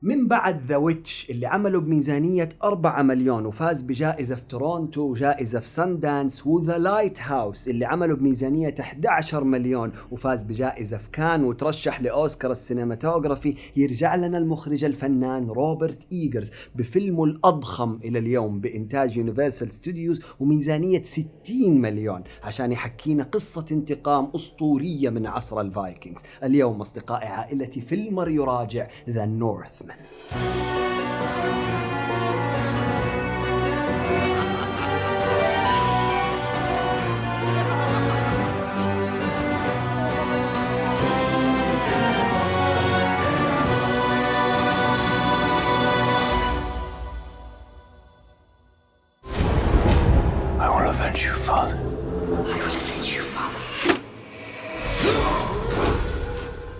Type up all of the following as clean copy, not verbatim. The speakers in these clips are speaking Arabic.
من بعد ذا ويتش اللي عملوا بميزانية 4 مليون وفاز بجائزة في تورونتو وجائزة في ساندانس، وذا لايت هاوس اللي عملوا بميزانية 11 مليون وفاز بجائزة في كان وترشح لأوسكار السينماتوغرافي، يرجع لنا المخرج الفنان روبرت إيجرز بفيلمه الأضخم إلى اليوم بإنتاج يونيفرسال ستوديوز وميزانية 60 مليون عشان يحكينا قصة انتقام أسطورية من عصر الفايكنجز. اليوم أصدقائي عائلتي فيلم يراجع ذا نورثمان. I will avenge you, Father. I will avenge you, Father.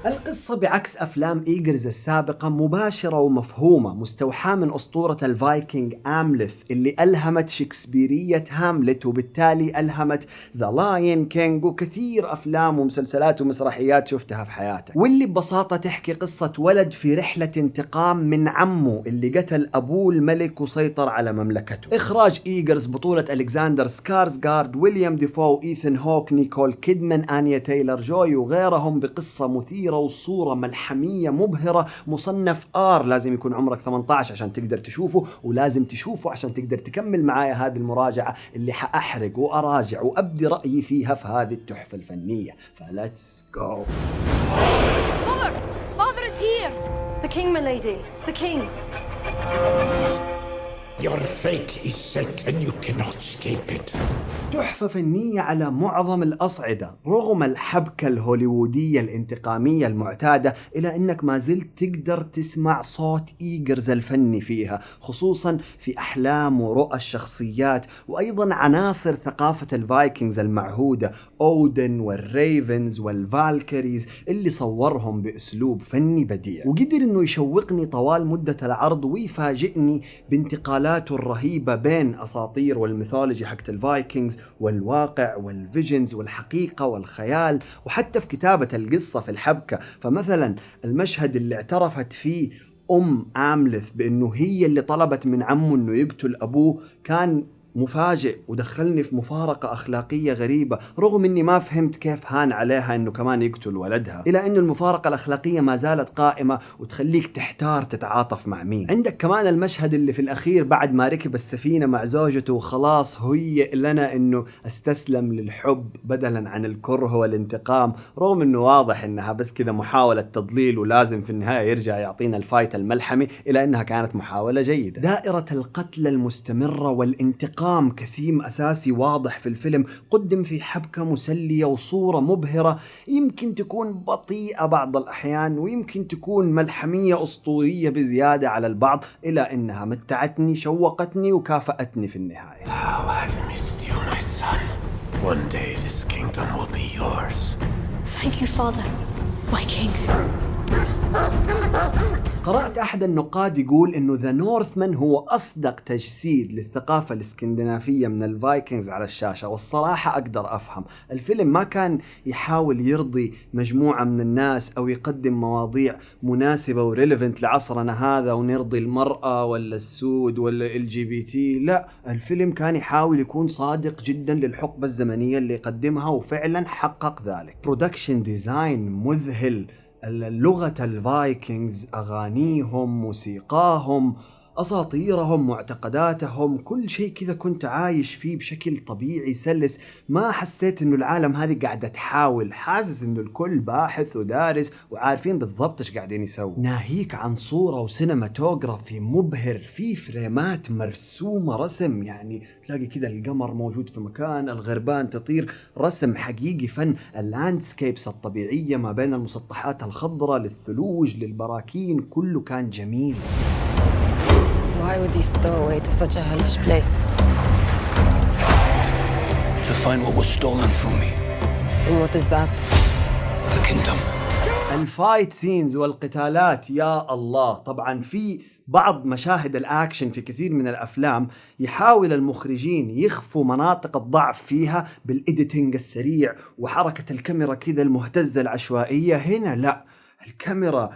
القصة بعكس أفلام إيجرز السابقة مباشرة ومفهومة، مستوحاة من أسطورة الفايكنج آملث اللي ألهمت شكسبيرية هاملت وبالتالي ألهمت ذا لاين كينج وكثير أفلام ومسلسلات ومسرحيات شفتها في حياتك، واللي ببساطة تحكي قصة ولد في رحلة انتقام من عمه اللي قتل أبوه الملك وسيطر على مملكته. إخراج إيجرز، بطولة ألكسندر سكارسغارد، ويليام ديفو، إيثن هوك، نيكول كيدمان، آنيا تايلر جوي وغيرهم، بقصة مثيرة والصورة ملحمية مبهرة. مصنف آر، لازم يكون عمرك 18 عشان تقدر تشوفه، ولازم تشوفه عشان تقدر تكمل معايا هذه المراجعة اللي حأحرق وأراجع وأبدي رأيي فيها في هذه التحفة الفنية. فلتس جو. Mother! Father is here! The king, my lady. The king. Your fate is set and you cannot escape it. تحفة فنية على معظم الأصعدة، رغم الحبكة الهوليوودية الانتقامية المعتادة، إلى أنك ما زلت تقدر تسمع صوت إيجرز الفني فيها، خصوصا في أحلام ورؤى الشخصيات، وأيضا عناصر ثقافة الفايكنجز المعهودة، أودن والريفنز والفالكريز اللي صورهم بأسلوب فني بديع، وقدر أنه يشوقني طوال مدة العرض ويفاجئني بانتقالاته الرهيبة بين أساطير والميثولوجي حقت الفايكنجز والواقع والفيجنز والحقيقة والخيال، وحتى في كتابة القصة في الحبكة. فمثلا المشهد اللي اعترفت فيه آملث بأنه هي اللي طلبت من عمه أنه يقتل أبوه كان مفاجئ ودخلني في مفارقة أخلاقية غريبة، رغم أني ما فهمت كيف هان عليها أنه كمان يقتل ولدها، إلى أنه المفارقة الأخلاقية ما زالت قائمة وتخليك تحتار تتعاطف مع مين. عندك كمان المشهد اللي في الأخير بعد ما ركب السفينة مع زوجته وخلاص هيئ لنا أنه استسلم للحب بدلا عن الكره والانتقام، رغم أنه واضح أنها بس كذا محاولة تضليل ولازم في النهاية يرجع يعطينا الفايت الملحمي، إلى أنها كانت محاولة جيدة. دائرة القتل المستمرة والانتقام كثيم أساسي واضح في الفيلم، قدم في حبكة مسلية وصورة مبهرة، يمكن تكون بطيئة بعض الأحيان ويمكن تكون ملحمية أسطورية بزيادة على البعض، إلى أنها متعتني، شوقتني وكافأتني في النهاية. How I've missed you, my son. One day this kingdom will be yours. Thank you, Father. My king. قرأت أحد النقاد يقول إنه ذا نورثمان هو أصدق تجسيد للثقافة الإسكندنافية من الفايكنجز على الشاشة، والصراحة أقدر أفهم. الفيلم ما كان يحاول يرضي مجموعة من الناس أو يقدم مواضيع مناسبة وريليفنت لعصرنا هذا ونرضي المرأة ولا السود ولا LGBT، لا، الفيلم كان يحاول يكون صادق جدا للحقبة الزمنية اللي يقدمها وفعلا حقق ذلك. برودكشن ديزاين مذهل، لغة الفايكنجز، أغانيهم، موسيقاهم، أساطيرهم، معتقداتهم، كل شيء كذا كنت عايش فيه بشكل طبيعي سلس. ما حسيت إنه العالم هذه قاعدة تحاول، حاسس إنه الكل باحث ودارس وعارفين بالضبط إيش قاعدين يسووا. ناهيك عن صورة وسينماتوغرافي مبهر، في فريمات مرسومة رسم، يعني تلاقي كذا القمر موجود في مكان، الغربان تطير، رسم حقيقي، فن. اللاندسكيبس الطبيعية ما بين المسطحات الخضراء للثلوج للبراكين، كله كان جميل. Why would he stow away to such a hellish place? To find what was stolen from me. And what is that? The kingdom. الفايت سينز والقتالات يا الله. طبعا في بعض مشاهد الأكشن في كثير من الأفلام يحاول المخرجين يخفوا مناطق الضعف فيها بالإيديتنج السريع وحركة الكاميرا كذا المهتزة العشوائية. هنا لا، الكاميرا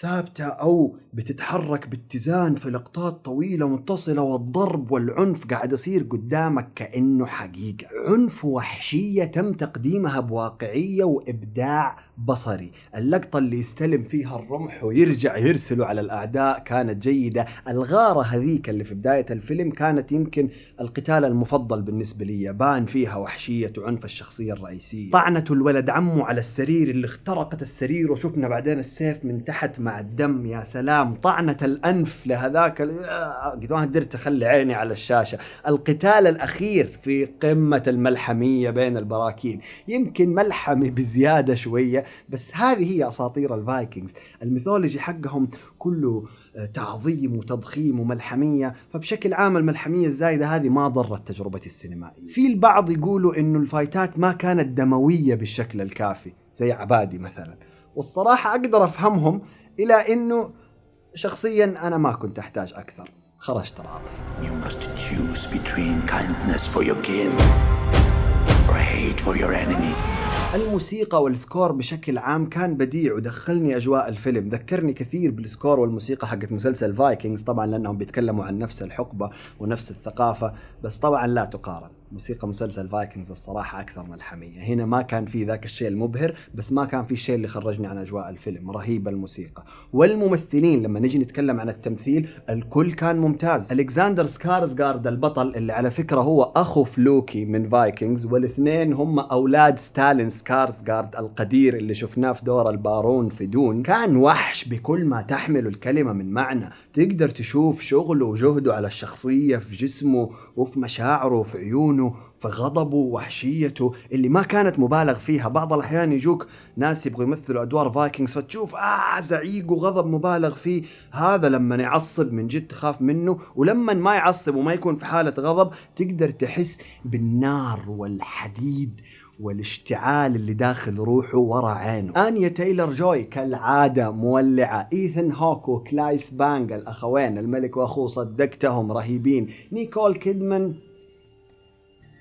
ثابتة أو بتتحرك باتزان في لقطات طويلة متصلة، والضرب والعنف قاعد يصير قدامك كأنه حقيقة. عنف ووحشية تم تقديمها بواقعية وإبداع بصري. اللقطة اللي يستلم فيها الرمح ويرجع يرسله على الأعداء كانت جيدة. الغارة هذيك اللي في بداية الفيلم كانت يمكن القتال المفضل بالنسبة لي، بان فيها وحشية وعنف الشخصية الرئيسية. طعنة الولد عمه على السرير اللي اخترقت السرير وشفنا بعدين السيف من تحت مع الدم، يا سلام. طعنة الأنف لهذاك قد ما قدرت أخلي عيني على الشاشة. القتال الأخير في قمة الملحمية بين البراكين، يمكن ملحمي بزيادة شوية، بس هذه هي أساطير الفايكنجز. الميثولوجي حقهم كله تعظيم وتضخيم وملحمية، فبشكل عام الملحمية الزايدة هذه ما ضرت تجربتي السينمائية. في البعض يقولوا إنه الفايتات ما كانت دموية بالشكل الكافي زي عبادي مثلا، والصراحة أقدر أفهمهم، إلى إنه شخصيا أنا ما كنت أحتاج أكثر، خرجت راضي. You must choose between kindness for your kin or hate for your enemies. الموسيقى والسكور بشكل عام كان بديع ودخلني أجواء الفيلم. ذكرني كثير بالسكور والموسيقى حقت مسلسل فايكنجز، طبعا لأنهم بيتكلموا عن نفس الحقبة ونفس الثقافة، بس طبعا لا تقارن. موسيقى مسلسل فايكنجز الصراحة أكثر ملحمية. هنا ما كان في ذاك الشيء المبهر، بس ما كان في الشيء اللي خرجني عن أجواء الفيلم. رهيبة الموسيقى والممثلين. لما نجي نتكلم عن التمثيل الكل كان ممتاز. ألكساندر سكارسغارد البطل، اللي على فكرة هو أخو فلوكي من فايكنجز، والاثنين هم أولاد ستالين سكارسغارد القدير اللي شفناه في دور البارون في دون. كان وحش بكل ما تحمل الكلمة من معنى. تقدر تشوف شغله وجهده على الشخصية في جسمه وفي مشاعره وفي عيونه، في غضبه ووحشيته اللي ما كانت مبالغ فيها. بعض الأحيان يجوك ناس يبغوا يمثلوا أدوار فايكنجز فتشوف زعيق وغضب مبالغ فيه، هذا لما يعصب من جد تخاف منه، ولما ما يعصب وما يكون في حالة غضب تقدر تحس بالنار والحديد والاشتعال اللي داخل روحه ورا عينه. آنيا تايلر جوي كالعادة مولعة. إيثن هوك وكلايس بانج الأخوين الملك وأخوه صدقتهم رهيبين. نيكول كيدمان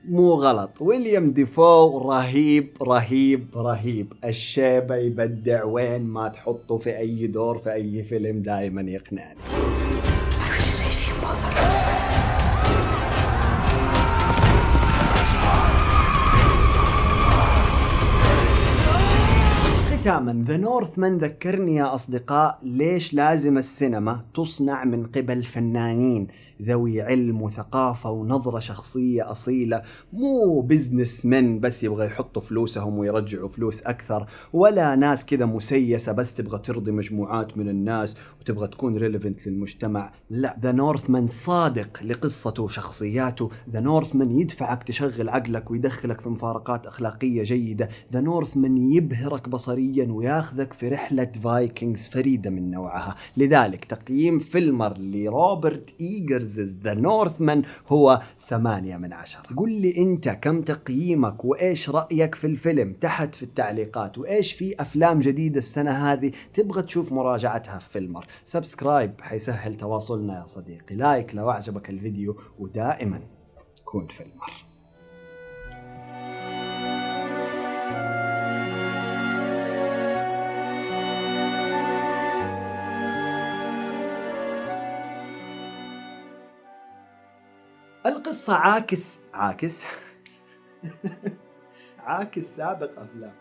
مو غلط. ويليام ديفو رهيب رهيب رهيب. الشيبة يبدع وين ما تحطه في أي دور في أي فيلم، دائما يقنعني. I will save you, Mother. ختاما، ذا نورثمان ذكرني يا أصدقاء ليش لازم السينما تصنع من قبل فنانين ذوي علم وثقافة ونظرة شخصية أصيلة، مو بزنس من بس يبغى يحطوا فلوسهم ويرجعوا فلوس أكثر، ولا ناس كذا مسيسة بس تبغى ترضي مجموعات من الناس وتبغى تكون ريليفنت للمجتمع. لا، ذا نورثمان صادق لقصته وشخصياته. ذا نورثمان يدفعك تشغل عقلك ويدخلك في مفارقات أخلاقية جيدة. ذا نورثمان يبهرك بصريا وياخذك في رحلة فايكنجز فريدة من نوعها. لذلك تقييم فيلمر لروبرت إيجرز ذا نورثمان هو 8/10. قل لي أنت كم تقييمك وإيش رأيك في الفيلم تحت في التعليقات، وإيش في أفلام جديدة السنة هذه تبغى تشوف مراجعتها في فيلمر. سبسكرايب حيسهل تواصلنا يا صديقي، لايك لو أعجبك الفيديو، ودائما كون فيلمر. القصة عاكس عاكس سابق أفلام.